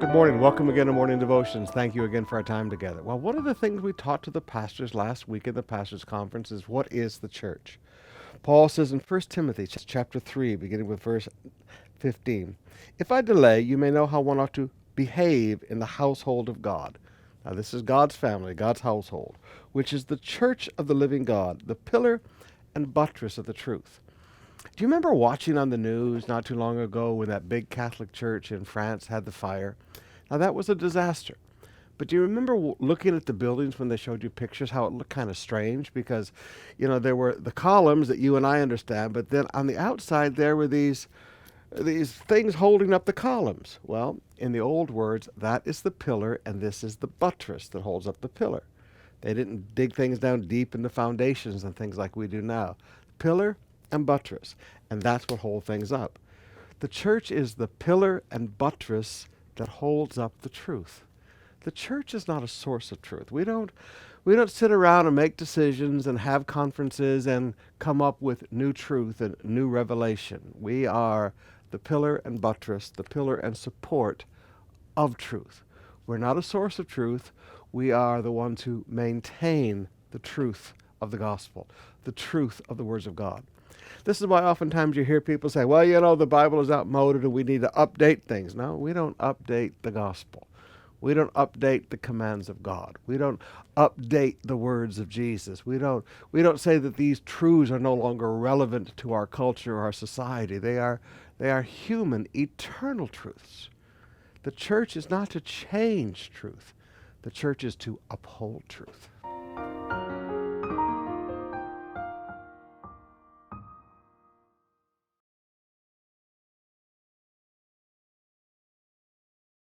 Good morning. Welcome again to Morning Devotions. Thank you again for our time together. Well, one of the things we taught to the pastors last week at the pastors' conference is what is the church? Paul says in 1 Timothy chapter 3, beginning with verse 15, "If I delay, you may know how one ought to behave in the household of God." Now, this is God's family, God's household, which is the church of the living God, the pillar and buttress of the truth. Do you remember watching on the news not too long ago when that big Catholic church in France had the fire? Now, that was a disaster. But do you remember looking at the buildings when they showed you pictures, how it looked kind of strange? Because, there were the columns that you and I understand, but then on the outside there were these things holding up the columns. Well, in the old words, that is the pillar and this is the buttress that holds up the pillar. They didn't dig things down deep in the foundations and things like we do now. Pillar and buttress, and that's what holds things up. The church is the pillar and buttress that holds up the truth. The church is not a source of truth. We don't sit around and make decisions and have conferences and come up with new truth and new revelation. We are the pillar and buttress, the pillar and support of truth. We're not a source of truth. We are the ones who maintain the truth of the gospel, the truth of the words of God. This is why oftentimes you hear people say, well, the Bible is outmoded and we need to update things. No, we don't update the gospel. We don't update the commands of God. We don't update the words of Jesus. We don't say that these truths are no longer relevant to our culture or our society. They are human, eternal truths. The church is not to change truth. The church is to uphold truth.